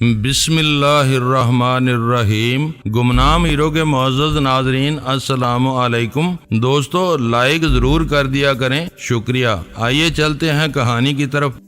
بسم اللہ الرحمن الرحیم۔ گمنام ہیرو کے معزز ناظرین السلام علیکم۔ دوستو لائک ضرور کر دیا کریں، شکریہ۔ آئیے چلتے ہیں کہانی کی طرف۔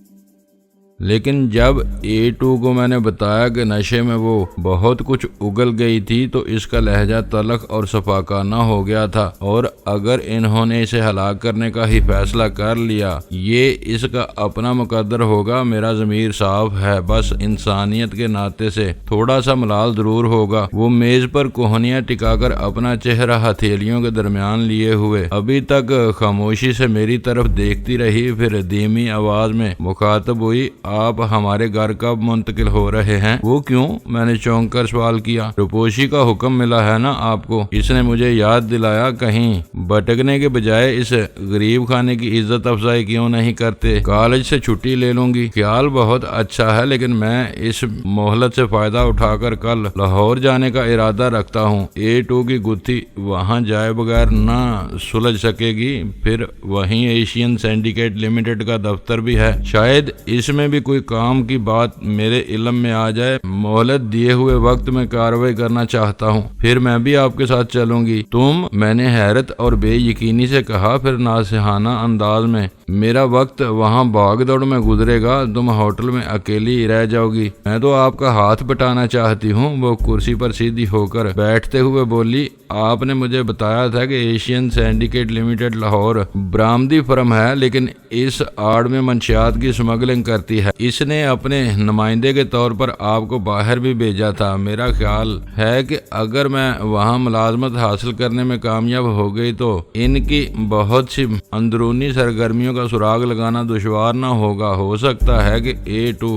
لیکن جب A2 کو میں نے بتایا کہ نشے میں وہ بہت کچھ اگل گئی تھی تو اس کا لہجہ تلخ اور صفاقانہ ہو گیا تھا، اور اگر انہوں نے اسے ہلاک کرنے کا ہی فیصلہ کر لیا یہ اس کا اپنا مقدر ہوگا۔ میرا ضمیر صاف ہے، بس انسانیت کے ناطے سے تھوڑا سا ملال ضرور ہوگا۔ وہ میز پر کوہنیاں ٹکا کر اپنا چہرہ ہتھیلیوں کے درمیان لیے ہوئے ابھی تک خاموشی سے میری طرف دیکھتی رہی، پھر دھیمی آواز میں مخاطب ہوئی، آپ ہمارے گھر کب منتقل ہو رہے ہیں؟ وہ کیوں؟ میں نے چونک کر سوال کیا۔ روپوشی کا حکم ملا ہے نا آپ کو؟ اس نے مجھے یاد دلایا۔ کہیں بھٹکنے کے بجائے اس غریب خانے کی عزت افزائی کیوں نہیں کرتے؟ کالج سے چھٹی لے لوں گی۔ خیال بہت اچھا ہے، لیکن میں اس مہلت سے فائدہ اٹھا کر کل لاہور جانے کا ارادہ رکھتا ہوں۔ A2 کی گتھی وہاں جائے بغیر نہ سلجھ سکے گی، پھر وہیں ایشین سینڈیکیٹ لمیٹڈ کا دفتر بھی ہے، شاید اس میں بھی کوئی کام کی بات میرے علم میں آ جائے۔ مہلت دیے ہوئے وقت میں کارروائی کرنا چاہتا ہوں، پھر میں بھی آپ کے ساتھ چلوں گی۔ تم؟ میں نے حیرت اور بے یقینی سے کہا، پھر ناصحانہ انداز میں، میرا وقت وہاں بھاگ دوڑ میں گزرے گا، تم ہوٹل میں اکیلی رہ جاؤ گی۔ میں تو آپ کا ہاتھ بٹانا چاہتی ہوں۔ وہ کرسی پر سیدھی ہو کر بیٹھتے ہوئے بولی، آپ نے مجھے بتایا تھا کہ ایشین سینڈیکیٹ لمیٹڈ لاہور برآمدی فرم ہے، لیکن اس آڑ میں منشیات کی سمگلنگ کرتی ہے۔ اس نے اپنے نمائندے کے طور پر آپ کو باہر بھی بھیجا تھا۔ میرا خیال ہے کہ اگر میں وہاں ملازمت حاصل کرنے میں کامیاب ہو گئی تو ان کی بہت سی اندرونی سرگرمیوں کا سراغ لگانا دشوار نہ ہوگا۔ ہو سکتا ہے کہ A2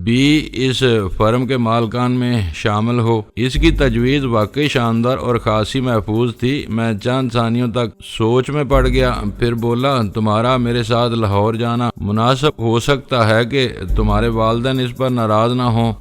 بھی اس فرم کے مالکان میں شامل ہو۔ اس کی تجویز واقعی شاندار اور خاصی محفوظ تھی۔ میں چند ثانیوں تک سوچ میں پڑ گیا، پھر بولا، تمہارا میرے ساتھ لاہور جانا مناسب ہو سکتا ہے کہ تمہارے والدین اس پر ناراض نہ ہوں۔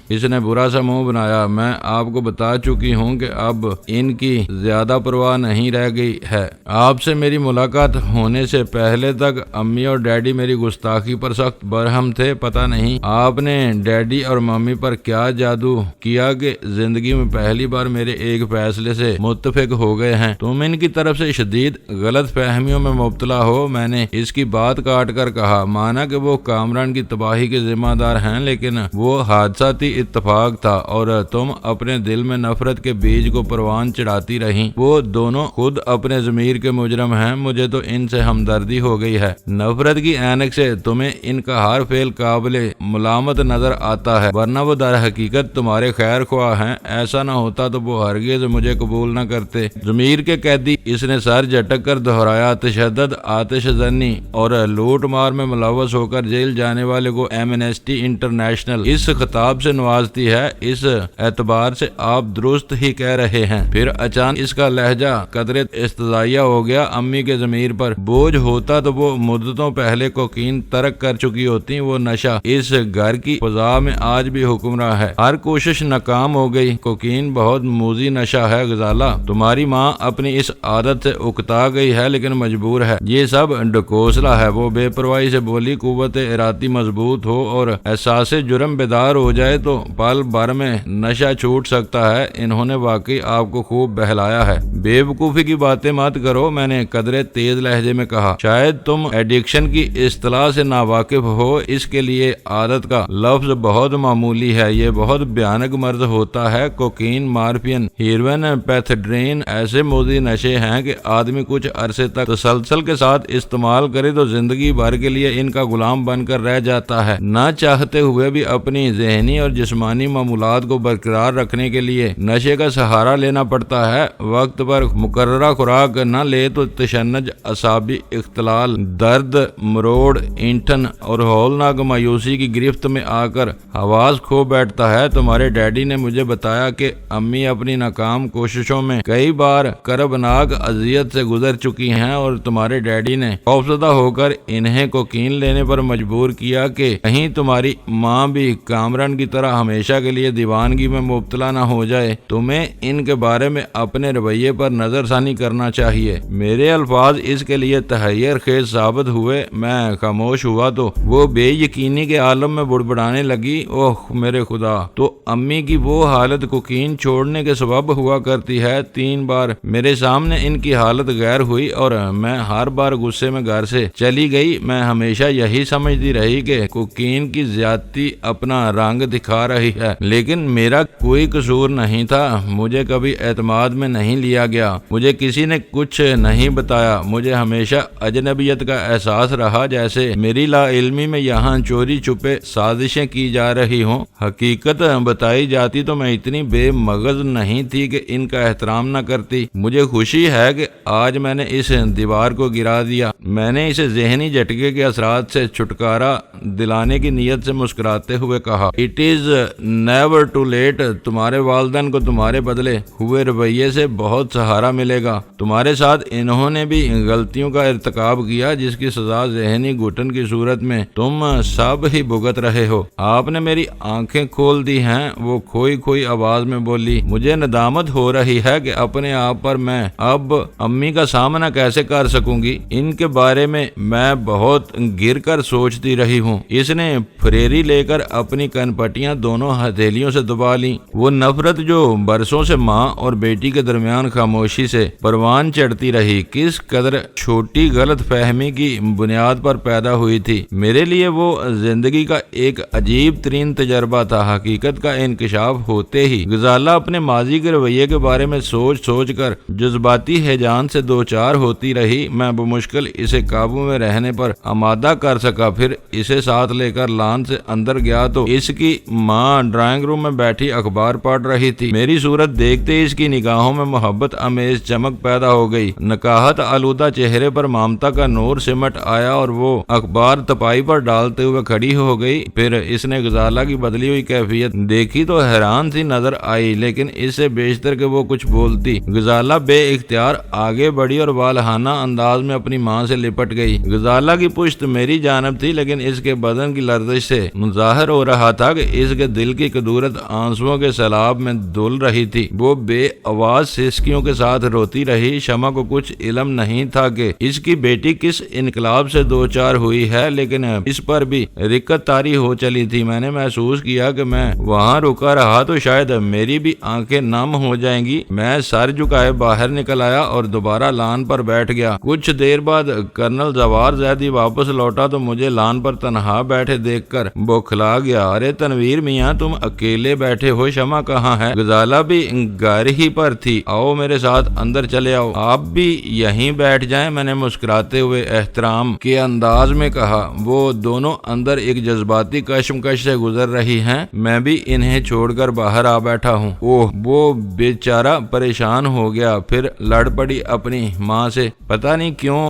اس نے برا سا منہ بنایا۔ میں آپ کو بتا چکی ہوں کہ اب ان کی زیادہ پرواہ نہیں رہ گئی ہے۔ آپ سے میری ملاقات ہونے سے پہلے تک امی اور ڈیڈی میری گستاخی پر سخت برہم تھے۔ پتہ نہیں آپ نے ڈیڈی اور ممی پر کیا جادو کیا کہ زندگی میں پہلی بار میرے ایک فیصلے سے متفق ہو گئے ہیں۔ تم ان کی طرف سے شدید غلط فہمیوں میں مبتلا ہو۔ میں نے اس کی بات کاٹ کر کہا، مانا کہ وہ کامران کی تباہی کے ذمہ دار ہیں، لیکن وہ حادثاتی اتفاق تھا اور تم اپنے دل میں نفرت کے بیج کو پروان چڑھاتی رہیں۔ وہ دونوں خود اپنے ضمیر کے مجرم ہیں۔ مجھے تو ان سے ہمدردی ہو گئی ہے۔ نفرت کی عینک سے تمہیں ان کا ہر فعل قابل ملامت نظر آتا ہے، ورنہ وہ در حقیقت تمہارے خیر خواہ ہیں۔ ایسا نہ ہوتا تو وہ ہرگز مجھے قبول نہ کرتے۔ ضمیر کے قیدی، اس نے سر جھٹک کر دہرایا، تشدد، آتش زنی اور لوٹ مار میں ملوث ہو کر جیل جانے والے کو ایمنسٹی انٹرنیشنل اس خطاب سے نوازتی ہے۔ اس اعتبار سے آپ درست ہی کہہ رہے ہیں۔ پھر اچانک اس کا لہجہ قدرے استضائیہ ہو گیا۔ امی کے ضمیر پر بوجھ ہوتا تو وہ مدتوں پہلے کوکین ترک کر چکی ہوتی۔ وہ نشہ اس گھر کی فضا میں آج بھی حکمراں ہے۔ ہر کوشش ناکام ہو گئی۔ کوکین بہت موذی نشہ ہے غزالہ۔ تمہاری ماں اپنی اس عادت سے اکتا گئی ہے، لیکن مجبور ہے۔ یہ سب ڈکوسلا ہے۔ وہ بے پرواہی سے بولی، قوت ارادی مضبوط ہو اور احساس جرم بیدار ہو جائے تو پل بھر میں نشہ چھوٹ سکتا ہے۔ انہوں نے واقعی آپ کو خوب بہلایا ہے۔ بے وقوفی کی باتیں مت کرو، میں نے قدرے تیز لہجے میں کہا۔ شاید تم ایڈکشن کی اصطلاح سے ناواقف ہو، اس کے لیے عادت کا لفظ بہت معمولی ہے۔ یہ بہت بھیانک مرض ہوتا ہے۔ کوکین، مارفین، ہیروئن، پیتھیڈرین ایسے موذی نشے ہیں کہ آدمی کچھ عرصے تک تسلسل کے ساتھ استعمال کرے تو زندگی بھر کے لیے ان کا غلام بن کر رہ جاتا ہے۔ نہ چاہتے ہوئے بھی اپنی ذہنی اور جسمانی معمولات کو برقرار رکھنے کے لیے نشے کا سہارا لینا پڑتا ہے۔ وقت پر مقررہ خوراک نہ لے تو تشنج، اعصابی اختلال، درد، مروڑ، اینٹھن اور ہولناک مایوسی کی گرفت میں آ کر حواس کھو بیٹھتا ہے۔ تمہارے ڈیڈی نے مجھے بتایا کہ امی اپنی ناکام کوششوں میں کئی بار کربناک اذیت سے گزر چکی ہیں، اور تمہارے ڈیڈی نے خوفزدہ ہو کر انہیں کوکین لینے پر مجبور کیا کہ کہیں تمہاری ماں بھی کامران کی طرح ہمیشہ کے لیے دیوانگی میں مبتلا نہ ہو جائے۔ تمہیں ان کے بارے میں اپنے رویے پر نظر ثانی کرنا چاہیے۔ میرے الفاظ اس کے لیے تحیر خیز ثابت ثابت ہوئے۔ میں خاموش ہوا تو وہ بے یقینی کے عالم میں بڑبڑانے لگی، اوہ میرے خدا، تو امی کی وہ حالت کوکین چھوڑنے کے سبب ہوا کرتی ہے۔ 3 بار میرے سامنے ان کی حالت غیر ہوئی اور میں ہر بار غصے میں گھر سے چلی گئی۔ میں ہمیشہ یہی سمجھتی رہی کہ کوکین کی زیادتی اپنا رنگ دکھا رہی ہے، لیکن میرا کوئی قصور نہیں تھا۔ مجھے کبھی اعتماد میں نہیں لیا گیا، مجھے کسی نے کچھ نہیں بتایا۔ مجھے ہمیشہ اجنبیت کا احساس رہا، جیسے میری لا علمی میں یہاں چوری چھپے سازشیں کی جا رہی ہوں۔ حقیقت بتائی جاتی تو میں اتنی بے مغز نہیں تھی کہ ان کا احترام نہ کرتی۔ مجھے خوشی ہے کہ آج میں نے اس دیوار کو گرا دیا۔ میں نے اسے ذہنی جھٹکے کے اثرات سے چھٹکارا دلانے کی نیت سے مسکراتے ہوئے کہا، it is never too late. تمہارے والدین کو تمہارے بدلے ہوئے رویے سے بہت سہارا ملے گا۔ تمہارے ساتھ انہوں نے بھی غلطیوں کا ارتکاب کیا، جس کی سزا ذہنی گھٹن کی صورت میں تم سب ہی بھگت رہے ہو۔ آپ نے میری آنکھیں کھول دی ہیں، وہ کھوئی آواز میں بولی۔ مجھے ندامت ہو رہی ہے کہ اپنے آپ پر میں اب امی کا سامنا کیسے کر سکوں گی۔ ان کے بارے میں بہت گر کر سوچتی رہی ہوں۔ اس نے پھریری لے کر اپنی کن پٹیاں دونوں ہتھیلیوں سے دبا لیں۔ وہ نفرت جو برسوں سے ماں اور بیٹی کے درمیان خاموشی سے پروان چڑھتی رہی، کس قدر چھوٹی غلط فہمی کی بنیاد پر پیدا ہوئی تھی۔ میرے لیے وہ زندگی کا ایک عجیب ترین تجربہ تھا۔ حقیقت کا انکشاف ہوتے ہی غزالہ اپنے ماضی کے رویے کے بارے میں سوچ کر جذباتی ہیجان سے دوچار ہوتی رہی۔ میں بمشکل اسے قابو میں رہنے پر آمادہ کر سکا، پھر اسے ساتھ لے کر لان سے اندر گیا تو اس کی ماں ڈرائنگ روم میں بیٹھی اخبار پڑھ رہی تھی۔ میری صورت دیکھتے ہی اس کی نگاہوں میں محبت امیز چمک پیدا ہو گئی۔ نکاحت آلودہ چہرے پر ممتا کا نور سمٹ آیا اور وہ اخبار تپائی پر ڈالتے ہوئے کھڑی ہو گئی۔ پھر اس نے غزالہ کی بدلی ہوئی کیفیت دیکھی تو حیران سی نظر آئی، لیکن اس سے بیشتر کہ وہ کچھ بولتی۔ غزالہ بے اختیار آگے بڑھی اور والہانہ انداز میں اپنی ماں سے لپٹ گئی۔ غزالہ کی پشت میری جانب تھی، لیکن اس کے بدن کی لرزش سے ظاہر ہو رہا تھا کہ اس کے دل کی قدورت آنسوؤں کے سیلاب میں دھل رہی تھی۔ وہ بے آواز سسکیوں کے ساتھ روتی رہی۔ شمع کو کچھ علم نہیں تھا کہ اس کی بیٹی کس انقلاب سے دوچار ہوئی ہے، لیکن اس پر بھی رکت طاری ہو چلی تھی۔ میں نے محسوس کیا کہ میں وہاں رکا رہا تو شاید میری بھی آنکھیں نم ہو جائیں گی۔ میں سر جھکائے باہر نکل آیا اور دوبارہ لان پر بیٹھ گیا۔ کچھ دیر بعد کرنل زوار زیدی واپس لوٹا تو مجھے لان پر تنہا بیٹھے دیکھ کر بوکھلا گیا۔ ارے تنویر میاں، تم اکیلے بیٹھے ہو، شمع کہاں ہے؟ غزالہ بھی گھر ہی پر تھی۔ آؤ میرے ساتھ اندر چلے آؤ، آپ بھی یہیں بیٹھ جائیں، میں نے مسکراتے ہوئے احترام کے انداز میں کہا۔ وہ دونوں اندر ایک جذباتی کشمکش سے گزر رہی ہیں، میں بھی انہیں چھوڑ کر باہر آ بیٹھا ہوں۔ اوہ، وہ بیچارہ پریشان ہو گیا، پھر لڑ پڑی اپنی ماں سے۔ پتہ نہیں کیوں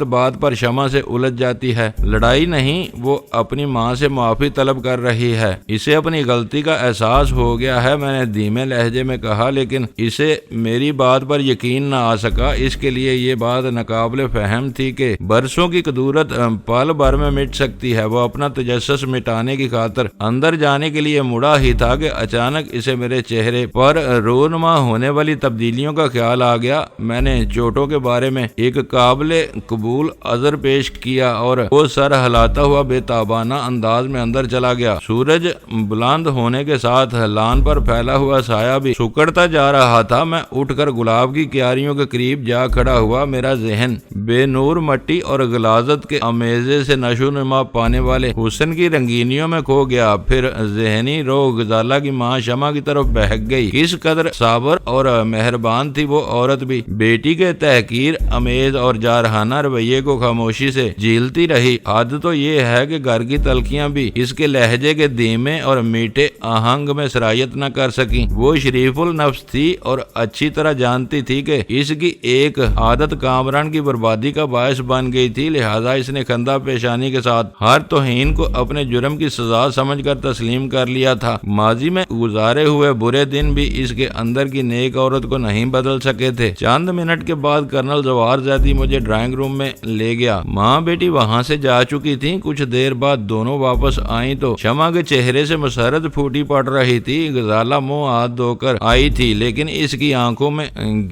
بات پر شمع سے الجھ جاتی ہے۔ لڑائی نہیں، وہ اپنی ماں سے معافی طلب کر رہی ہے۔ اسے اپنی غلطی کا احساس ہو گیا ہے، میں نے دھیمے لہجے میں کہا، لیکن اسے میری بات پر یقین نہ آ سکا۔ اس کے لیے یہ بات ناقابل فہم تھی کہ برسوں کی قدورت پل بھر میں مٹ سکتی ہے۔ وہ اپنا تجسس مٹانے کی خاطر اندر جانے کے لیے مڑا ہی تھا کہ اچانک اسے میرے چہرے پر رونما ہونے والی تبدیلیوں کا خیال آ گیا۔ میں نے چوٹوں کے بارے میں ایک قابل قبول عذر پیش کیا اور وہ سر ہلاتا ہوا بے تابانہ انداز میں اندر چلا گیا۔ سورج بلند ہونے کے ساتھ لان پر پھیلا ہوا سایہ بھی سکڑتا جا رہا تھا۔ میں اٹھ کر گلاب کی کیاریوں کے قریب جا کھڑا ہوا۔ میرا ذہن بے نور مٹی اور غلاظت کے امیزے سے نشو نما پانے والے حسن کی رنگینیوں میں کھو گیا۔ پھر ذہنی روح غزالہ کی ماں شمع کی طرف بہک گئی۔ کس قدر صابر اور مہربان تھی وہ عورت بھی۔ بیٹی کے تحقیر امیز اور جارحانہ رویے کو خاموشی سے جھیلتی رہی۔ حد تو یہ ہے کہ گھر کی تلخیاں بھی اس کے لہجے کے دھیمے اور میٹھے آہنگ میں سرایت نہ کر سکیں۔ وہ شریف النفس تھی اور اچھی طرح جانتی تھی کہ اس کی ایک عادت کامران کی بربادی کا باعث بن گئی تھی، لہذا اس نے خندہ پیشانی کے ساتھ ہر توہین کو اپنے جرم کی سزا سمجھ کر تسلیم کر لیا تھا۔ ماضی میں گزارے ہوئے برے دن بھی اس کے اندر کی نیک عورت کو نہیں بدل سکے تھے۔ چند منٹ کے بعد کرنل زوار زیدی مجھے ڈرائنگ روم میں لے گیا۔ ماں بیٹی وہاں سے جا چکی تھی۔ کچھ دیر بعد دونوں واپس آئیں تو شمع کے چہرے سے مسرت پھوٹی پڑ رہی تھی۔ غزالہ منہ ہاتھ دھو کر آئی تھی، لیکن اس کی آنکھوں میں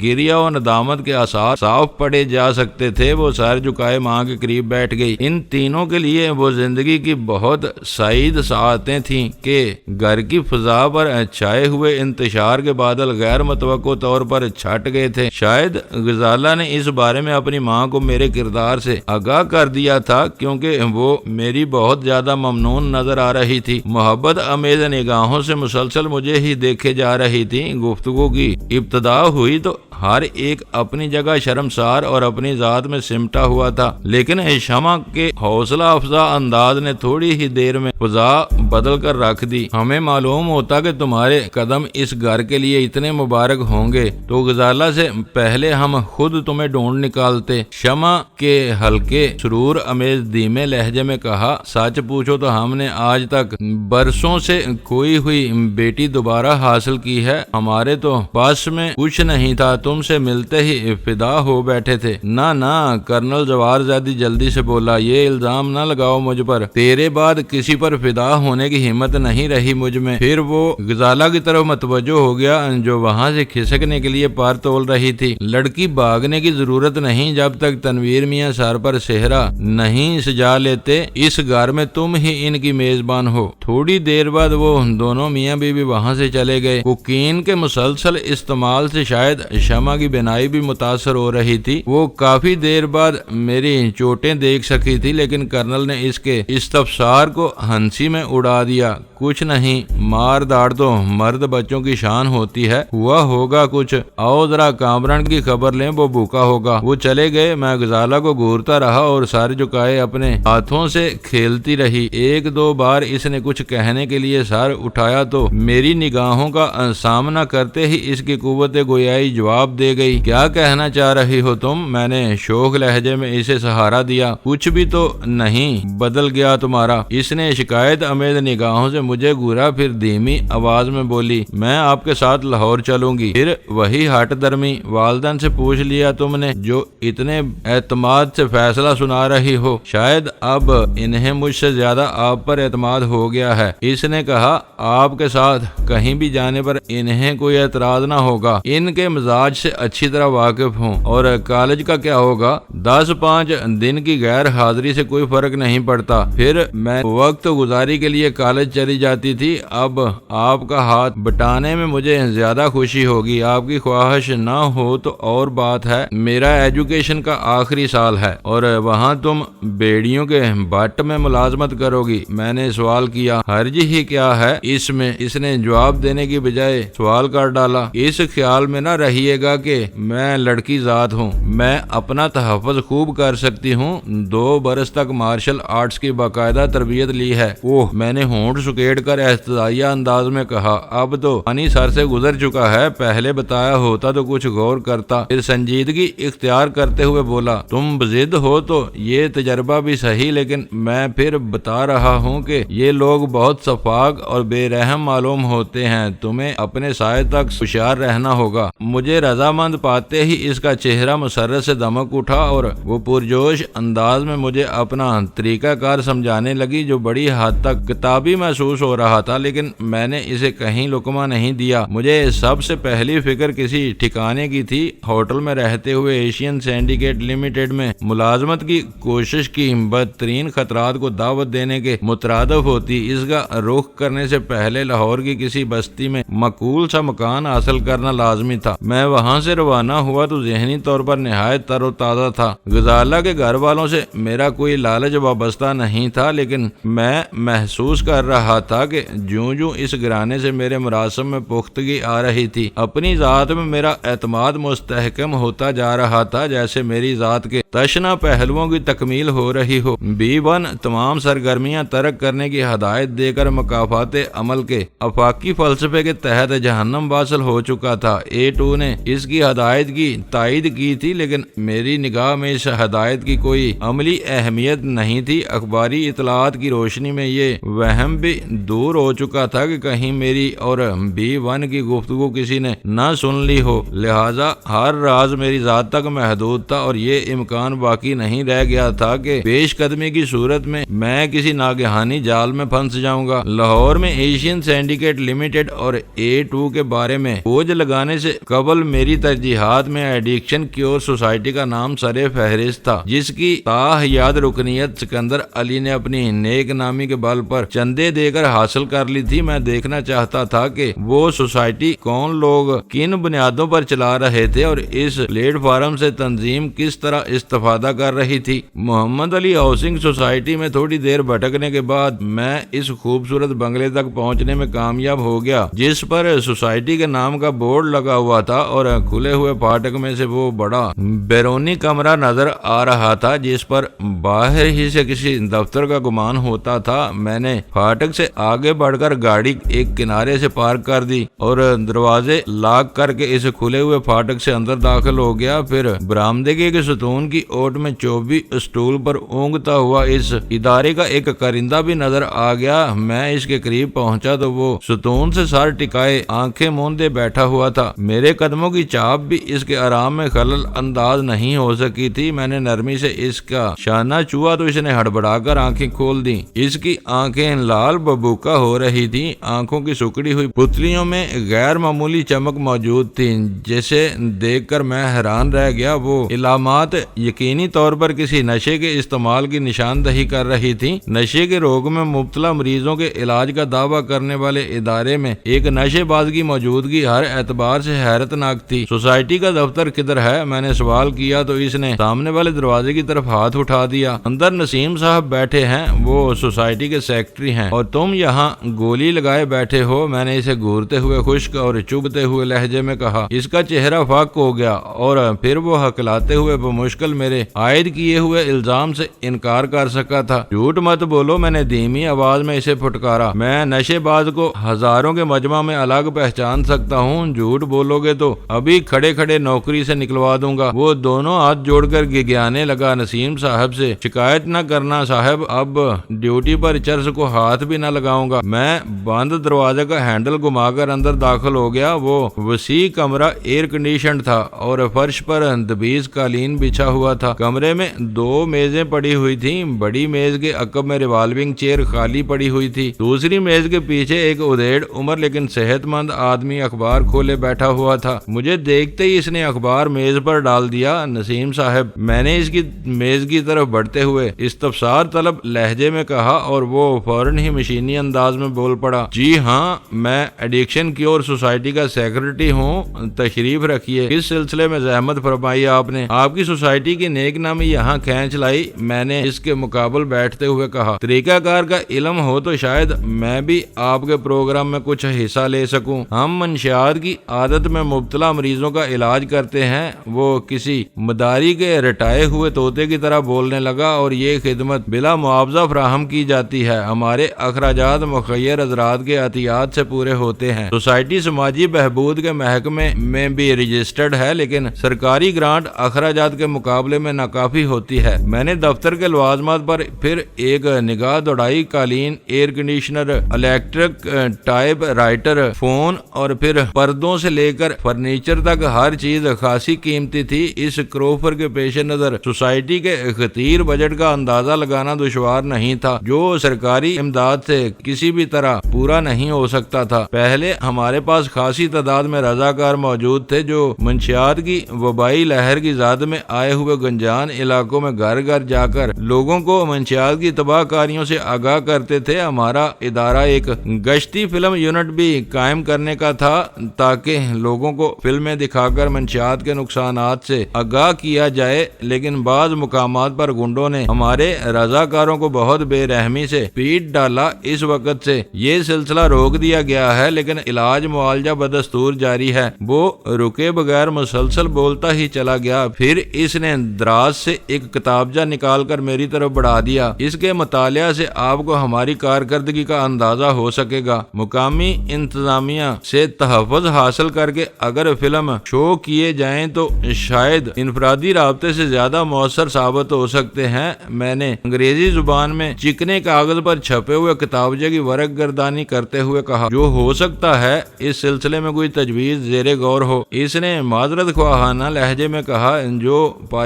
گریہ و ندامت کے آثار صاف پڑے جا سکتے تھے۔ وہ سر جھکا چکائے ماں کے قریب بیٹھ گئی۔ ان تینوں کے لیے وہ زندگی کی بہت سعید ساعتیں تھیں کہ گھر کی فضا پر چھائے ہوئے انتشار کے بادل غیر متوقع طور پر چھٹ گئے تھے۔ شاید غزالہ نے اس بارے میں اپنی ماں کو میرے کردار سے آگاہ کر دیا تھا، کیونکہ وہ میری بہت زیادہ ممنون نظر آ رہی تھی، محبت امیز نگاہوں سے مسلسل مجھے ہی دیکھے جا رہی تھی۔ گفتگو کی ابتدا ہوئی تو ہر ایک اپنی جگہ شرمسار اور اپنی ذات میں سمٹا ہوا تھا، لیکن شمع کے حوصلہ افزا انداز نے تھوڑی ہی دیر میں فضا بدل کر رکھ دی۔ ہمیں معلوم ہوتا کہ تمہارے قدم اس گھر کے لیے اتنے مبارک ہوں گے تو غزالہ سے پہلے ہم خود تمہیں ڈھونڈ نکالتے۔ شمع کے ہلکے سرور امیز دھیمے لہجے میں کہا، سچ پوچھو تو ہم نے آج تک برسوں سے کھوئی ہوئی بیٹی دوبارہ حاصل کی ہے۔ ہمارے تو پاس میں کچھ نہیں تھا، تم سے ملتے ہی فدا ہو بیٹھے تھے۔ نہ کرنل جوار زیادی جلدی سے بولا، یہ الزام نہ لگاؤ مجھ پر، تیرے بعد کسی پر فدا ہونے کی ہمت نہیں رہی مجھ میں۔ پھر وہ غزالہ کی طرف متوجہ ہو گیا جو وہاں سے کھسکنے کے لیے پار تول رہی تھی۔ لڑکی بھاگنے کی ضرورت نہیں جب تک تنویر میاں سر پر صحرا نہیں سجا لیتے، اس گھر میں تم ہی ان کی میزبان ہو۔ تھوڑی دیر بعد وہ دونوں میاں بیوی وہاں سے چلے گئے۔ کوکین کے مسلسل استعمال سے شاید شمع کی بینائی بھی متاثر ہو رہی تھی، وہ کافی دیر بعد میری چوٹیں دیکھ سکی تھی، لیکن کرنل نے اس کے استفسار کو ہنسی میں اڑا دیا۔ کچھ نہیں، مار داڑ تو مرد بچوں کی شان ہوتی ہے، ہوا ہوگا کچھ، آؤ ذرا کامران کی خبر لیں، وہ بھوکا ہوگا۔ وہ چلے گئے، میں غزالہ کو گھورتا رہا اور سر جھکائے اپنے ہاتھوں سے کھیلتی رہی۔ ایک دو بار اس نے کچھ کہنے کے لیے سر اٹھایا تو میری نگاہوں کا سامنا کرتے ہی اس کی قوت گویائی جواب دے گئی۔ کیا کہنا چاہ رہی ہو تم؟ میں نے شوخ لہجے میں اسے سہارا دیا۔ کچھ بھی تو نہیں، بدل گیا تمہارا۔ اس نے شکایت امیز نگاہوں سے مجھے گھورا، پھر دھیمی آواز میں بولی، میں آپ کے ساتھ لاہور چلوں گی۔ پھر وہی ہٹ درمی، والدین سے پوچھ لیا تم نے جو اتنے اعتماد سے فیصلہ سنا رہی ہو؟ شاید اب انہیں مجھ سے زیادہ آپ پر اعتماد ہو گیا ہے۔ اس نے کہا، آپ کے ساتھ کہیں بھی جانے پر انہیں کوئی اعتراض نہ ہوگا، ان کے مزاج سے اچھی طرح واقف ہوں۔ اور کالج کا کیا ہوگا؟ 10-5 دن کی غیر حاضری سے کوئی فرق نہیں پڑتا۔ پھر میں وقت گزاری کے لیے کالج چلی جاتی تھی۔ اب آپ کا ہاتھ بٹانے میں مجھے زیادہ خوشی ہوگی۔ آپ کی خواہش نہ ہو تو اور بات ہے، میرا ایجوکیشن کا آخری سال ہے اور وہاں تم بیڑیوں کے بٹ میں ملازمت کرو گی۔ میں نے سوال کیا، حرج ہی کیا ہے اس میں؟ اس نے جواب دینے کی بجائے سوال کر ڈالا، اس خیال میں نہ رہیے گا کہ میں لڑکی ذات ہوں، میں اپنا تحفظ خوب کر سکتی ہوں۔ 2 برس تک مارشل آرٹس کی باقاعدہ تربیت لی ہے۔ اوہ، میں نے ہونٹ سکیڑ کر احتجاجیہ انداز میں کہا، اب تو پانی سر سے گزر چکا ہے، پہلے بتایا ہوتا تو کچھ غور کرتا۔ پھر سنجیدگی اختیار کرتے ہوئے بولا، تم بضد ہو تو یہ تجربہ بھی صحیح، لیکن میں پھر بتا رہا ہوں کہ یہ لوگ بہت شفاق اور بے رحم معلوم ہوتے ہیں، تمہیں اپنے سائے تک ہوشیار رہنا ہوگا۔ مجھے رضامند پاتے ہی اس کا چہرہ مسرت سے دمک اٹھا اور وہ پرجوش انداز میں مجھے اپنا طریقہ کار سمجھانے لگی جو بڑی حد تک کتابی محسوس ہو رہا تھا، لیکن میں نے اسے کہیں لقمہ نہیں دیا۔ مجھے سب سے پہلی فکر کسی ٹھکانے کی تھی۔ ہوٹل میں رہتے ہوئے ایشین سینڈیکیٹ لمیٹڈ میں ملازمت کی کوشش کی بدترین خطرات کو دعوت دینے کے مترادف ہوتی۔ اس کا رخ کرنے سے پہلے لاہور کی کسی بستی میں معقول سا مکان حاصل کرنا لازمی تھا۔ میں وہاں سے روانہ ہوا تو ذہنی طور پر نہایت تر و تازہ تھا۔ غزالہ کے گھر والوں سے میرا کوئی لالچ وابستہ نہیں تھا، لیکن میں محسوس کر رہا تھا کہ جوں جوں اس گھرانے سے میرے مراسم میں پختگی آ رہی تھی، اپنی ذات میں میرا اعتماد مستحکم ہوتا جا رہا تھا، جیسے میری ذات کے تشنہ پہلوؤں کی تکمیل ہو رہی ہو۔ B1 تمام سرگرمیاں ترک کرنے کی ہدایت دے کر مکافات عمل کے افاقی فلسفے کے تحت جہنم واصل ہو چکا تھا۔ A2 نے اس کی ہدایت کی تائید کی تھی، لیکن میری نگاہ میں اس ہدایت کی کوئی عملی اہمیت نہیں تھی۔ اخباری اطلاعات کی روشنی میں یہ وہم بھی دور ہو چکا تھا کہ کہیں میری اور B1 کی گفتگو کسی نے نہ سن لی ہو، لہذا ہر راز میری ذات تک محدود تھا اور یہ امکان مکان باقی نہیں رہ گیا تھا کہ پیش قدمی کی صورت میں میں کسی ناگہانی جال میں پھنس جاؤں گا۔ لاہور میں ایشین سینڈیکیٹ لمیٹڈ اور A2 کے بارے میں فوج لگانے سے قبل میری ترجیحات میں ایڈکشن کیور سوسائٹی کا نام سر فہرست تھا، جس کی تاحیات رکنیت سکندر علی نے اپنی نیک نامی کے بل پر چندے دے کر حاصل کر لی تھی۔ میں دیکھنا چاہتا تھا کہ وہ سوسائٹی کون لوگ کن بنیادوں پر چلا رہے تھے اور اس پلیٹ فارم سے تنظیم کس طرح استفادہ کر رہی تھی۔ محمد علی ہاؤسنگ سوسائٹی میں تھوڑی دیر بھٹکنے کے بعد میں اس خوبصورت بنگلے تک پہنچنے میں کامیاب ہو گیا جس پر سوسائٹی کے نام کا بورڈ لگا ہوا تھا، اور کھلے ہوئے پھاٹک میں سے وہ بڑا بیرونی کمرہ نظر آ رہا تھا جس پر باہر ہی سے کسی دفتر کا گمان ہوتا تھا۔ میں نے پھاٹک سے آگے بڑھ کر گاڑی ایک کنارے سے پارک کر دی اور دروازے لاک کر کے اس کھلے ہوئے پھاٹک سے اندر داخل ہو گیا۔ پھر برآمدے کے ستون کی اوٹ میں چوبی اسٹول پر اونگتا ہوا اس ادارے کا ایک کرندہ بھی نظر آ گیا۔ میں اس کے قریب پہنچا تو وہ ستون سے سر ٹکائے آنکھیں موندے بیٹھا ہوا تھا۔ میرے قدموں کی چاپ بھی اس کے آرام میں خلل انداز نہیں ہو سکی تھی۔ میں نے نرمی سے اس کا شانہ چھوا تو اس نے ہڑبڑا کر آنکھیں کھول دی۔ اس کی آنکھیں لال ببوکا ہو رہی تھی، آنکھوں کی سکڑی ہوئی پتلیوں میں غیر معمولی چمک موجود تھی جسے دیکھ کر میں حیران رہ گیا۔ وہ علامات یقینی طور پر کسی نشے کے استعمال کی نشاندہی کر رہی تھی۔ نشے کے روگ میں مبتلا مریضوں کے علاج کا دعویٰ کرنے والے ادارے میں ایک نشے باز کی موجودگی ہر اعتبار سے حیرت ناک تھی۔ سوسائٹی کا دفتر کدھر ہے؟ میں نے سوال کیا تو اس نے سامنے والے دروازے کی طرف ہاتھ اٹھا دیا۔ اندر نسیم صاحب بیٹھے ہیں، وہ سوسائٹی کے سیکرٹری ہیں، اور تم یہاں گولی لگائے بیٹھے ہو۔ میں نے اسے گھورتے ہوئے خشک اور چبھتے ہوئے لہجے میں کہا۔ اس کا چہرہ فاق ہو گیا اور پھر وہ ہکلاتے ہوئے بمشکل میرے عائد کیے ہوئے الزام سے انکار کر سکا تھا۔ جھوٹ مت بولو، میں نے دھیمی آواز میں اسے پھٹکارا۔ میں نشے باز کو ہزاروں کے مجمع میں الگ پہچان سکتا ہوں، جھوٹ بولو گے تو ابھی کھڑے کھڑے نوکری سے نکلوا دوں گا۔ وہ دونوں ہاتھ جوڑ کر گگیانے لگا۔ نسیم صاحب سے شکایت نہ کرنا صاحب، اب ڈیوٹی پر چرس کو ہاتھ بھی نہ لگاؤں گا۔ میں بند دروازے کا ہینڈل گھما کر اندر داخل ہو گیا۔ وہ وسیع کمرہ ایئر کنڈیشنڈ تھا اور فرش پر دبیز قالین بچھا ہوا تھا۔ کمرے میں دو میزیں پڑی ہوئی تھیں۔ بڑی میز کے عقب میں ریوالونگ چیئر خالی پڑی ہوئی تھی۔ دوسری میز کے پیچھے ایک ادھیڑ عمر لیکن صحت مند آدمی اخبار کھولے بیٹھا ہوا تھا۔ مجھے دیکھتے ہی اس نے اخبار میز پر ڈال دیا۔ نسیم صاحب، میں نے اس کی میز کی طرف بڑھتے ہوئے استفسار طلب لہجے میں کہا اور وہ فوراً ہی مشینی انداز میں بول پڑا۔ جی ہاں، میں ایڈکشن کیور سوسائٹی کا سیکرٹری ہوں، تشریف رکھیے۔ کس سلسلے میں زحمت فرمائی آپ نے؟ آپ کی سوسائٹی کی نیک نامی یہاں کھینچ لائی، میں نے اس کے مقابل بیٹھتے ہوئے کہا۔ طریقہ کار کا علم ہو تو شاید میں بھی آپ کے پروگرام میں کچھ حصہ لے سکوں۔ ہم منشیات کی عادت میں مبتلا مریضوں کا علاج کرتے ہیں۔ وہ کسی مداری کے رٹائے ہوئے طوطے کی طرح بولنے لگا، اور یہ خدمت بلا معاوضہ فراہم کی جاتی ہے۔ ہمارے اخراجات مخیر حضرات کے عطیات سے پورے ہوتے ہیں۔ سوسائٹی سماجی بہبود کے محکمے میں بھی رجسٹرڈ ہے، لیکن سرکاری گرانٹ اخراجات کے مقابلے میں ناکافی ہوتی ہے۔ میں نے دفتر کے لوازمات پر پھر ایک نگاہ دوڑائی۔ قالین، air conditioner, electric type writer, phone اور پھر پردوں سے لے کر فرنیچر تک ہر چیز خاصی قیمتی تھی۔ اس کروفر کے پیش نظر سوسائٹی کے خطیر بجٹ کا اندازہ لگانا دشوار نہیں تھا، جو سرکاری امداد سے کسی بھی طرح پورا نہیں ہو سکتا تھا۔ پہلے ہمارے پاس خاصی تعداد میں رضاکار موجود تھے جو منشیات کی وبائی لہر کی زد میں آئے ہوئے گنجان علاقوں میں گھر گھر جا کر لوگوں کو منشیات کی تباہ کاریوں سے آگاہ کرتے تھے۔ ہمارا ادارہ ایک گشتی فلم یونٹ بھی قائم کرنے کا تھا تاکہ لوگوں کو فلمیں دکھا کر منشیات کے نقصانات سے آگاہ کیا جائے، لیکن بعض مقامات پر گنڈوں نے ہمارے رضاکاروں کو بہت بے رحمی سے پیٹ ڈالا۔ اس وقت سے یہ سلسلہ روک دیا گیا ہے، لیکن علاج معالجہ بدستور جاری ہے۔ وہ رکے بغیر مسلسل بولتا ہی چلا گیا۔ پھر اس نے دراز سے ایک کتابچہ نکال کر میری طرف بڑھا دیا۔ اس کے مطالعہ سے آپ کو ہماری کارکردگی کا اندازہ ہو سکے گا۔ مقامی انتظامیہ سے تحفظ حاصل کر کے اگر فلم شو کیے جائیں تو شاید انفرادی رابطے سے زیادہ مؤثر ثابت ہو سکتے ہیں۔ میں نے انگریزی زبان میں چکنے کاغذ پر چھپے ہوئے کتابچے کی ورق گردانی کرتے ہوئے کہا۔ جو ہو سکتا ہے اس سلسلے میں کوئی تجویز زیر غور ہو۔ اس نے معذرت خواہانہ لہجے میں کہا۔ جو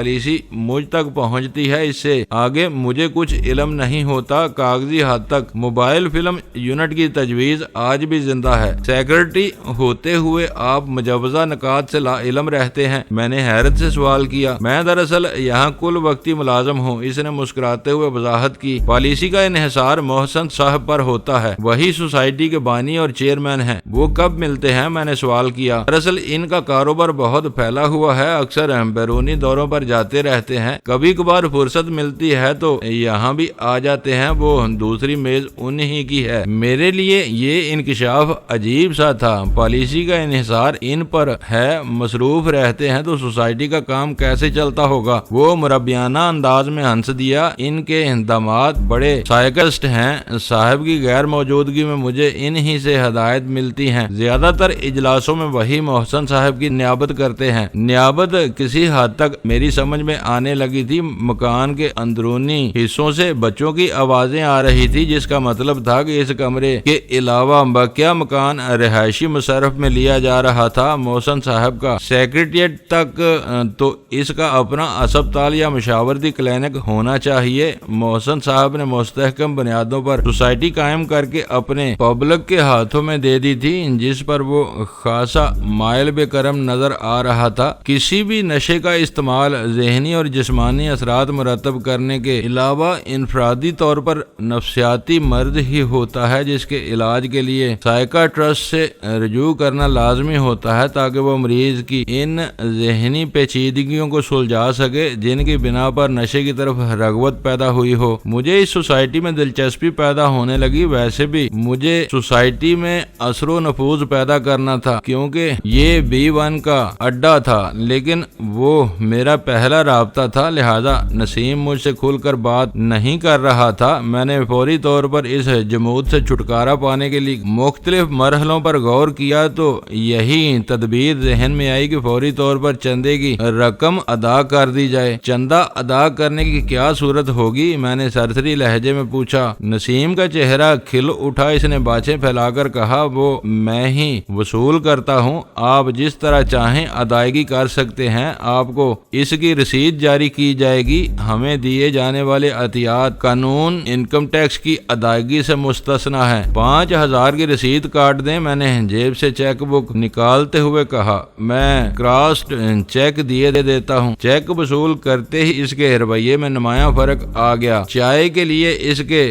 پالیسی مجھ تک پہنچتی ہے، اس سے آگے مجھے کچھ علم نہیں ہوتا۔ کاغذی حد تک موبائل فلم یونٹ کی تجویز آج بھی زندہ ہے۔ سیکرٹری ہوتے ہوئے آپ مجوزہ نکات سے لا علم رہتے ہیں؟ میں نے حیرت سے سوال کیا۔ میں دراصل یہاں کل وقتی ملازم ہوں، اس نے مسکراتے ہوئے وضاحت کی۔ پالیسی کا انحصار محسن صاحب پر ہوتا ہے، وہی سوسائٹی کے بانی اور چیئرمین ہیں۔ وہ کب ملتے ہیں؟ میں نے سوال کیا۔ دراصل ان کا کاروبار بہت پھیلا ہوا ہے، اکثر بیرونی دوروں پر جاتے رہتے ہیں، کبھی کبھار فرصت ملتی ہے تو یہاں بھی آ جاتے ہیں۔ وہ دوسری میز انہی کی ہے۔ میرے لیے یہ انکشاف عجیب سا تھا۔ پالیسی کا انحصار ان پر ہے، مصروف رہتے ہیں تو سوسائٹی کا کام کیسے چلتا ہوگا؟ وہ مربیانہ انداز میں ہنس دیا۔ ان کے داماد بڑے سائیکسٹ ہیں، صاحب کی غیر موجودگی میں مجھے انہی سے ہدایت ملتی ہیں۔ زیادہ تر اجلاسوں میں وہی محسن صاحب کی نیابت کرتے ہیں۔ نیابت کسی حد تک میری سمجھ میں آنے لگی تھی۔ مکان کے اندرونی حصوں سے بچوں کی آوازیں آ رہی تھی، جس کا مطلب تھا کہ اس کمرے کے علاوہ بقیہ مکان رہائشی مصرف میں لیا جا رہا تھا۔ محسن صاحب کا سیکریٹریٹ تک تو اس کا اپنا اسپتال یا مشاورتی کلینک ہونا چاہیے۔ محسن صاحب نے مستحکم بنیادوں پر سوسائٹی قائم کر کے اپنے پبلک کے ہاتھوں میں دے دی تھی، جس پر وہ خاصا مائل بے کرم نظر آ رہا تھا۔ کسی بھی نشے کا استعمال ذہنی اور جسمانی اثرات مرتب کرنے کے علاوہ انفرادی طور پر نفسیاتی مرض ہی ہوتا ہے، جس کے علاج کے لیے سائیکاٹرسٹ سے رجوع کرنا لازمی ہوتا ہے تاکہ وہ مریض کی ان ذہنی پیچیدگیوں کو سلجھا سکے جن کی بنا پر نشے کی طرف رغبت پیدا ہوئی ہو۔ مجھے اس سوسائٹی میں دلچسپی پیدا ہونے لگی۔ ویسے بھی مجھے سوسائٹی میں اثر و نفوذ پیدا کرنا تھا، کیونکہ یہ B1 کا اڈا تھا، لیکن وہ میرا پہلا رابطہ تھا، لہذا نسیم مجھ سے کھل کر بات نہیں کر رہا تھا۔ میں نے فوری طور پر اس جمود سے چھٹکارا پانے کے لیے مختلف مرحلوں پر غور کیا تو یہی تدبیر ذہن میں آئی کہ فوری طور پر چندے کی رقم ادا کر دی جائے۔ چندہ ادا کرنے کی کیا صورت ہوگی؟ میں نے سرسری لہجے میں پوچھا۔ نسیم کا چہرہ کھل اٹھا، اس نے باچھیں پھیلا کر کہا، وہ میں ہی وصول کرتا ہوں، آپ جس طرح چاہیں ادائیگی کر سکتے ہیں۔ آپ کو اس کی رسید جاری کی جائے گی۔ ہمیں دیے جانے والے عطیات قانون انکم ٹیکس کی ادائیگی سے مستثنا ہے۔ 5000 کی رسید کاٹ دیں۔ میں نے جیب سے چیک بک نکالتے ہوئے کہا۔ میں کراسڈ چیک دیے دیتا ہوں۔ چیک وصول کرتے ہی اس کے رویے میں نمایاں فرق آ گیا۔ چائے کے لیے اس کے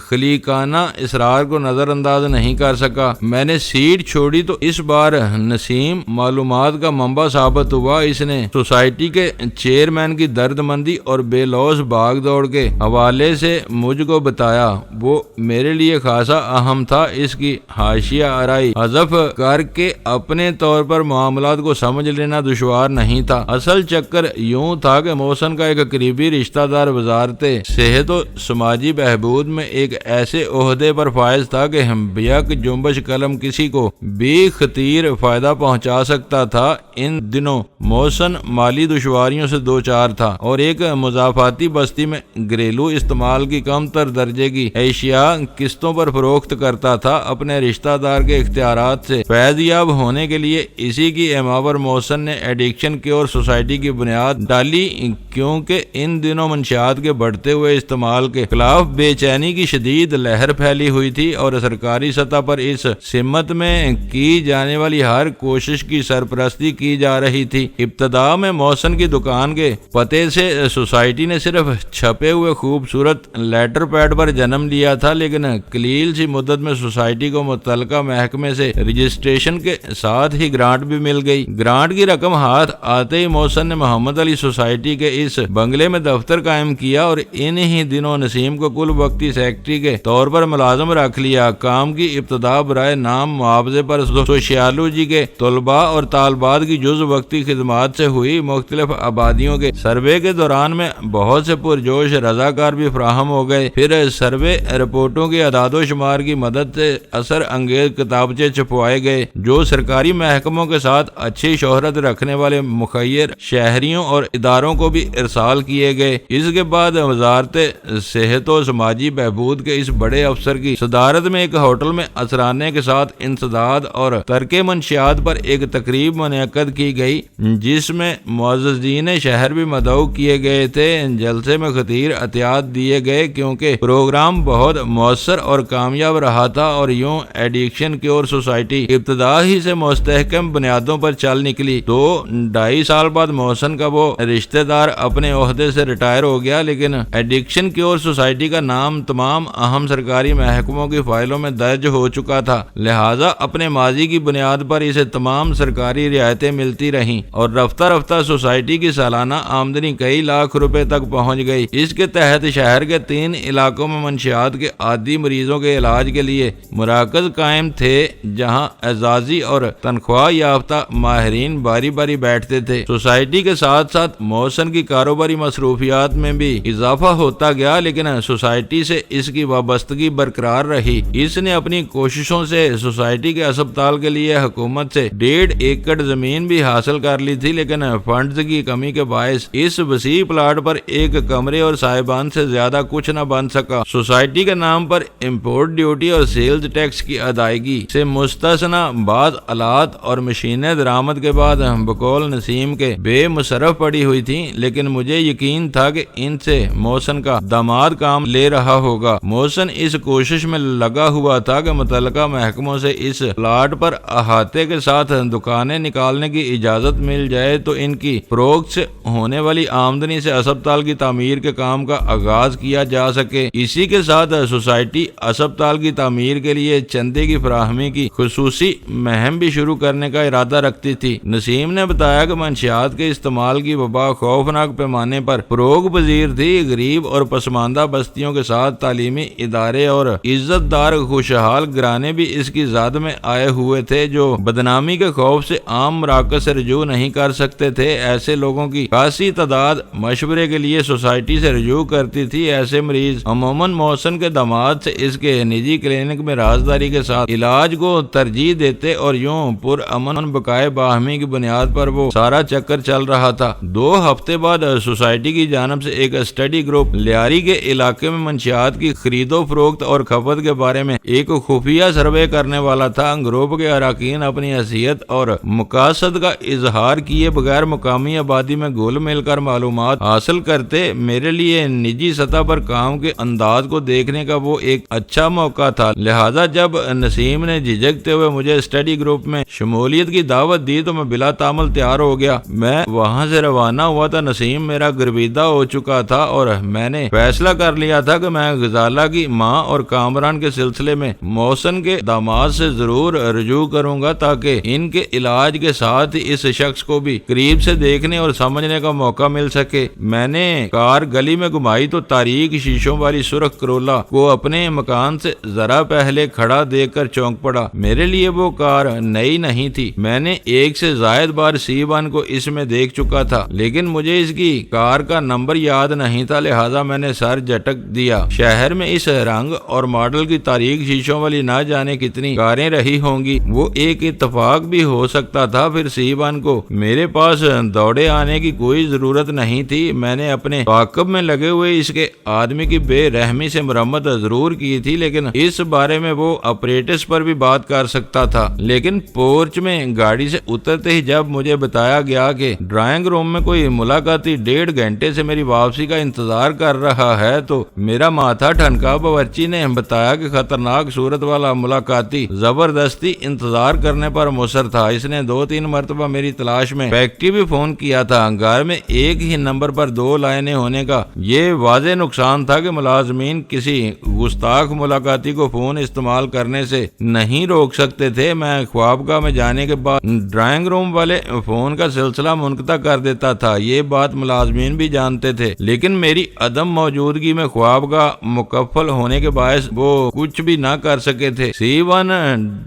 خلیقانہ اصرار کو نظر انداز نہیں کر سکا۔ میں نے سیٹ چھوڑی تو اس بار نسیم معلومات کا منبع ثابت ہوا۔ اس نے سوسائٹی کے چیئرمین کی درد مندی اور بے لوث بھاگ دوڑ کے حوالے سے مجھ کو بتایا۔ وہ میرے لیے خاصا اہم تھا۔ اس کی حاشیہ آرائی حذف کر کے اپنے طور پر معاملات کو سمجھ لینا دشوار نہیں تھا۔ اصل چکر یوں تھا کہ محسن کا ایک قریبی رشتہ دار وزارت صحت و سماجی بہبود میں ایک ایسے عہدے پر فائز تھا کہ بیک جنبش قلم کسی کو بھی خطیر فائدہ پہنچا سکتا تھا۔ ان دنوں محسن مالی دشواریوں سے دوچار تھا اور ایک مضافاتی بستی میں گھریلو استعمال کی کم تر درجے کی اشیاء قسطوں پر فروخت کرتا تھا۔ اپنے رشتہ دار کے اختیارات سے فیض یاب ہونے کے لیے اسی کی ایما پر محسن نے ایڈکشن کیور سوسائٹی کی بنیاد ڈالی، کیونکہ ان دنوں منشیات کے بڑھتے ہوئے استعمال کے خلاف بے چینی کی شدید لہر پھیلی ہوئی تھی اور سرکاری سطح پر اس سمت میں کی جانے والی ہر کوشش کی سرپرستی کی جا رہی تھی۔ ابتدا میں محسن کی دکان کے پتے سے سوسائٹی نے صرف چھپے ہوئے خوبصورت لیٹر پیڈ پر جنم لیا تھا، لیکن قلیل سی مدت میں سوسائٹی کو متعلقہ محکمے سے رجسٹریشن کے ساتھ ہی گرانٹ بھی مل گئی۔ گرانٹ کی رقم ہاتھ آتے ہی محسن نے محمد علی سوسائٹی کے اس بنگلے میں دفتر قائم کیا اور انہی دنوں نسیم کو کل وقتی سیکرٹری کے طور پر ملازم رکھ لیا۔ کام کی ابتدا برائے نام معاوضے پر سوشیالوجی کے طلباء اور طالبات کی جز وقتی خدمات سے ہوئی۔ مختلف آبادیوں کے سروے کے دوران میں بہت سے پرجوش رضاکار بھی فراہم ہو گئے۔ پھر سروے رپورٹوں کی اعداد و شمار کی مدد سے اثر انگیز کتابچے چھپوائے گئے جو سرکاری محکموں کے ساتھ اچھی شہرت رکھنے والے مخیر شہریوں اور اداروں کو بھی ارسال کیے گئے۔ اس کے بعد وزارت صحت و سماجی بہبود کے اس بڑے افسر کی صدارت میں ایک ہوٹل میں اثرانے کے ساتھ انسداد اور ترک منشیات پر ایک تقریب منعقد کی گئی، جس میں معززین شہر شہر بھی مدعو کیے گئے تھے۔ جلسے میں خطیر احتیاط دیے گئے کیونکہ پروگرام بہت مؤثر اور کامیاب رہا تھا، اور یوں ایڈکشن کیور سوسائٹی ابتدا ہی سے مستحکم بنیادوں پر چل نکلی۔ 2-2.5 سال بعد محسن کا وہ رشتہ دار اپنے عہدے سے ریٹائر ہو گیا، لیکن ایڈکشن کیور سوسائٹی کا نام تمام اہم سرکاری محکموں کی فائلوں میں درج ہو چکا تھا، لہذا اپنے ماضی کی بنیاد پر اسے تمام سرکاری رعایتیں ملتی رہیں، اور رفتہ رفتہ سوسائٹی کی سالانہ آمدنی کئی لاکھ روپے تک پہنچ گئی۔ اس کے تحت شہر کے 3 علاقوں میں منشیات کے عادی مریضوں کے علاج کے لیے مراکز قائم تھے، جہاں اعزازی اور تنخواہ یافتہ ماہرین باری باری بیٹھتے تھے۔ سوسائٹی کے ساتھ ساتھ محسن کی کاروباری مصروفیات میں بھی اضافہ ہوتا گیا، لیکن سوسائٹی سے اس کی وابستگی برقرار رہی۔ اس نے اپنی کوششوں سے سوسائٹی کے اسپتال کے لیے حکومت سے 1.5 ایکڑ زمین بھی حاصل کر لی تھی، لیکن فنڈز کی کمی کے باعث اس وسیع پلاٹ پر ایک کمرے اور صاحبان سے زیادہ کچھ نہ بن سکا۔ سوسائٹی کے نام پر امپورٹ ڈیوٹی اور سیلز ٹیکس کی ادائیگی سے مستثنی بعض آلات اور مشینیں درآمد کے بعد بقول نسیم کے بے مصرف پڑی ہوئی تھیں، لیکن مجھے یقین تھا کہ ان سے محسن کا داماد کام لے رہا ہوگا۔ محسن اس کوشش میں لگا ہوا تھا کہ متعلقہ محکموں سے اس پلاٹ پر احاطے کے ساتھ دکانیں نکالنے کی اجازت مل جائے تو ان کی فروخت سے ہونے والی آمدنی سے اسپتال کی تعمیر کے کام کا آغاز کیا جا سکے۔ اسی کے ساتھ سوسائٹی اسپتال کی تعمیر کے لیے چندے کی فراہمی کی خصوصی مہم بھی شروع کرنے کا ارادہ رکھتی تھی۔ نسیم نے بتایا کہ منشیات کے استعمال کی وبا خوفناک پیمانے پر فروغ پذیر تھی۔ غریب اور پسماندہ بستیوں کے ساتھ تعلیمی ادارے اور عزت دار خوشحال گھرانے بھی اس کی زاد میں آئے ہوئے تھے، جو بدنامی کے خوف سے عام مراکز سے رجوع نہیں کر سکتے تھے۔ ایسے لوگوں کی خاصی تعداد مشورے کے لیے سوسائٹی سے رجوع کرتی تھی۔ ایسے مریض عموماً محسن کے داماد سے اس کے نجی کلینک میں رازداری کے ساتھ علاج کو ترجیح دیتے، اور یوں پر امن بقائے باہمی کی بنیاد پر وہ سارا چکر چل رہا تھا۔ 2 ہفتے بعد سوسائٹی کی جانب سے ایک اسٹڈی گروپ لیاری کے علاقے میں منشیات کی خرید و فروخت اور کھپت کے بارے میں ایک خفیہ سروے کرنے والا تھا۔ گروپ کے اراکین اپنی حیثیت اور مقاصد کا اظہار کیے بغیر مقامی آبادی میں گھل مل کر معلومات حاصل کرتے۔ میرے لیے نجی سطح پر کام کے انداز کو دیکھنے کا وہ ایک اچھا موقع تھا، لہذا جب نسیم نے جھجکتے ہوئے مجھے اسٹڈی گروپ میں شمولیت کی دعوت دی تو میں بلا تعمل تیار ہو گیا۔ میں وہاں سے روانہ ہوا تھا۔ نسیم میرا گرویدہ ہو چکا تھا اور میں نے فیصلہ کر لیا تھا کہ میں غزالہ کی ماں اور کامران کے سلسلے میں محسن کے داماد سے ضرور رجوع کروں گا، تاکہ ان کے علاج کے ساتھ اس شخص کو بھی قریب سے دیکھنے اور سمجھنے کا موقع مل سکے۔ میں نے کار گلی میں گھمائی تو تاریک شیشوں والی سرخ کرولا کو اپنے مکان سے ذرا پہلے کھڑا دیکھ کر چونک پڑا۔ میرے لیے وہ کار نئی نہیں تھی، میں نے 1 سے زائد بار C1 کو اس میں دیکھ چکا تھا، لیکن مجھے اس کی کار کا نمبر یاد نہیں تھا، لہذا میں نے سر جھٹک دیا۔ شہر میں اس رنگ اور ماڈل کی تاریک شیشوں والی نہ جانے کتنی کاریں رہی ہوں گی، وہ ایک اتفاق بھی ہو سکتا تھا۔ پھر C1 کو میرے پاس دوڑے آنے کی کوئی ضرورت نہیں تھی۔ میں نے اپنے تعاقب میں لگے ہوئے اس کے آدمی کی بے رحمی سے مرمت ضرور کی تھی، لیکن اس بارے میں وہ اپریٹس پر بھی بات کر سکتا تھا۔ لیکن پورچ میں گاڑی سے اترتے ہی جب مجھے بتایا گیا کہ ڈرائنگ روم میں کوئی ملاقاتی 1.5 گھنٹے سے میری واپسی کا انتظار کر رہا ہے تو میرا ماتھا ٹھنکا۔ باورچی نے بتایا کہ خطرناک صورت والا ملاقاتی زبردستی انتظار کرنے پر مصر تھا۔ اس نے 2-3 مرتبہ میری تلاش میں فیکٹری بھی فون کیا تھا۔ گھر میں ایک ہی نمبر پر 2 لائنیں ہونے کا یہ واضح نقصان تھا کہ ملازمین کسی گستاخ ملاقاتی کو فون استعمال کرنے سے نہیں روک سکتے تھے۔ میں خوابگاہ میں جانے کے بعد ڈرائنگ روم والے فون کا سلسلہ منقطع کر دیتا تھا۔ یہ بات ملازمین بھی جانتے تھے، لیکن میری عدم موجودگی میں خوابگاہ مکفل ہونے کے باعث وہ کچھ بھی نہ کر سکے تھے۔ C1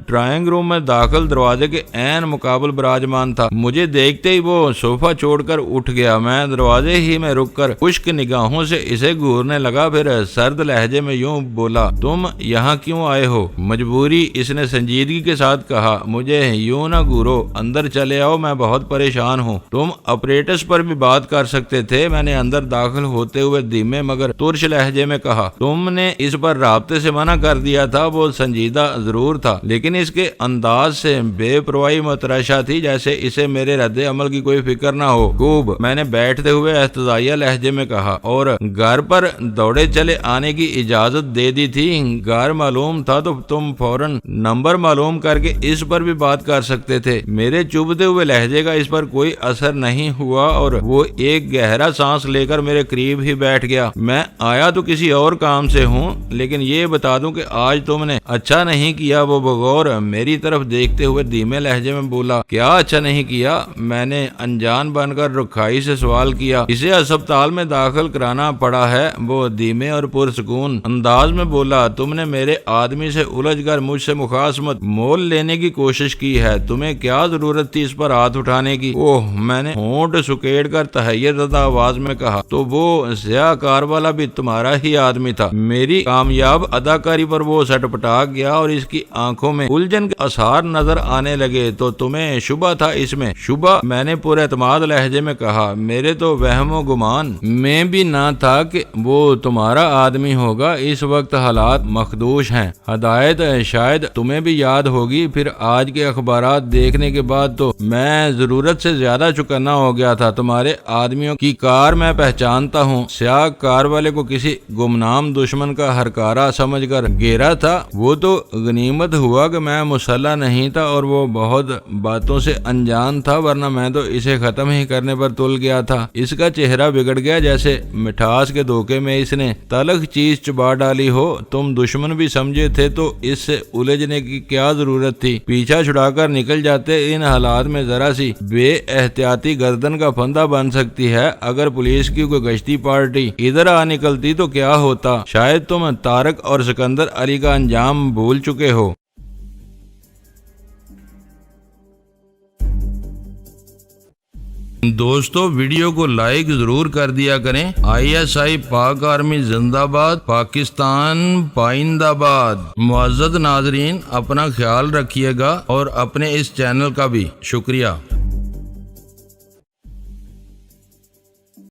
ڈرائنگ روم میں داخل دروازے کے عین مقابل براجمان تھا۔ مجھے دیکھتے ہی وہ صوفہ چھوڑ کر اٹھ گیا۔ میں دروازے ہی میں رک کر خشک نگاہوں سے اسے گھورنے لگا، پھر سرد لہجے میں یوں بولا، تم یہاں کیوں آئے ہو؟ مجبوری، اس نے سنجیدگی کے ساتھ کہا۔ مجھے یوں نہ گھورو، اندر چلے آؤ، میں بہت پریشان ہوں۔ تم اپریٹس پر بھی بات کر سکتے تھے، میں نے اندر داخل ہوتے ہوئے دھیمے مگر ترش لہجے میں کہا۔ تم نے اس پر رابطے سے منع کر دیا تھا۔ وہ سنجیدہ ضرور تھا، لیکن اس کے انداز سے بے پرواہی متراشا تھی، جیسے اسے میرے رد عمل کی کوئی فکر نہ ہو۔ خوب، میں نے بیٹھتے ہوئے احتجاجیہ لہجے میں کہا، اور گھر پر دوڑے چلے آنے کی اجازت دے دی تھی۔ گھر معلوم تھا تو تم فوراً نمبر معلوم کر کے اس پر بھی بات کر سکتے تھے۔ میرے چبھتے ہوئے لہجے کا اس پر کوئی اثر نہیں ہوا اور وہ ایک گہرا سانس لے کر میرے قریب ہی بیٹھ گیا۔ میں آیا تو کسی اور کام سے ہوں، لیکن یہ بتا دوں کہ آج تم نے اچھا نہیں کیا۔ وہ بغور میری طرف دیکھتے ہوئے دھیمے لہجے میں بولا۔ کیا اچھا نہیں کیا؟ میں نے انجان بن کر رکھائی سے سوال کیا۔ اسے ہسپتال میں داخل کرانا پڑا ہے، وہ دھیمے اور پرسکون انداز میں بولا۔ تم نے میرے آدمی سے الجھ کر مجھ سے مخاصمت مول لینے کی کوشش کی ہے، تمہیں کیا ضرورت تھی اس پر ہاتھ اٹھانے کی؟ اوہ، میں نے ہونٹ سکیڑ کر تہیہ زدہ آواز میں کہا، تو وہ سیاہ کار والا بھی تمہارا ہی آدمی تھا؟ میری کامیاب اداکاری پر وہ سٹپٹا گیا اور اس کی آنکھوں میں الجھن کے آثار نظر آنے لگے۔ تو تمہیں شبہ تھا اس میں؟ شبہ؟ میں نے پر اعتماد لہجے میں کہا، میرے تو وہم و گمان میں بھی نہ تھا کہ وہ تمہارا آدمی ہوگا۔ اس وقت حالات مخدوش ہیں۔ ہدایت، شاید تمہیں بھی یاد ہوگی، پھر آج کے اخبارات دیکھنے کے بعد تو میں ضرورت سے زیادہ چکنا ہو گیا تھا۔ تمہارے آدمیوں کی کار میں پہچانتا ہوں۔ سیاہ کار والے کو کسی گمنام دشمن کا ہرکارا سمجھ کر گھیرا تھا۔ وہ تو غنیمت ہوا کہ میں مسلح نہیں تھا اور وہ بہت باتوں سے انجان تھا، ورنہ میں تو اسے ختم ہی کرنے پر تل گیا تھا۔ اس کا چہرہ بگڑ گیا جیسے مٹھاس کے دھوکے میں اس نے تلخ چیز چبا ڈالی ہو۔ تم دشمن بھی سمجھے تھے تو اس سے الجھنے کی کیا ضرورت تھی؟ پیچھا چھڑا کر نکل جاتے۔ ان حالات میں ذرا سی بے احتیاطی گردن کا پھندا بن سکتی ہے۔ اگر پولیس کی کوئی گشتی پارٹی ادھر آ نکلتی تو کیا ہوتا؟ شاید تم طارق اور سکندر علی کا انجام بھول چکے ہو۔ دوستو، ویڈیو کو لائک ضرور کر دیا کریں۔ ISI پاک آرمی زندہ باد، پاکستان پائندہ باد۔ معزز ناظرین، اپنا خیال رکھیے گا اور اپنے اس چینل کا بھی شکریہ۔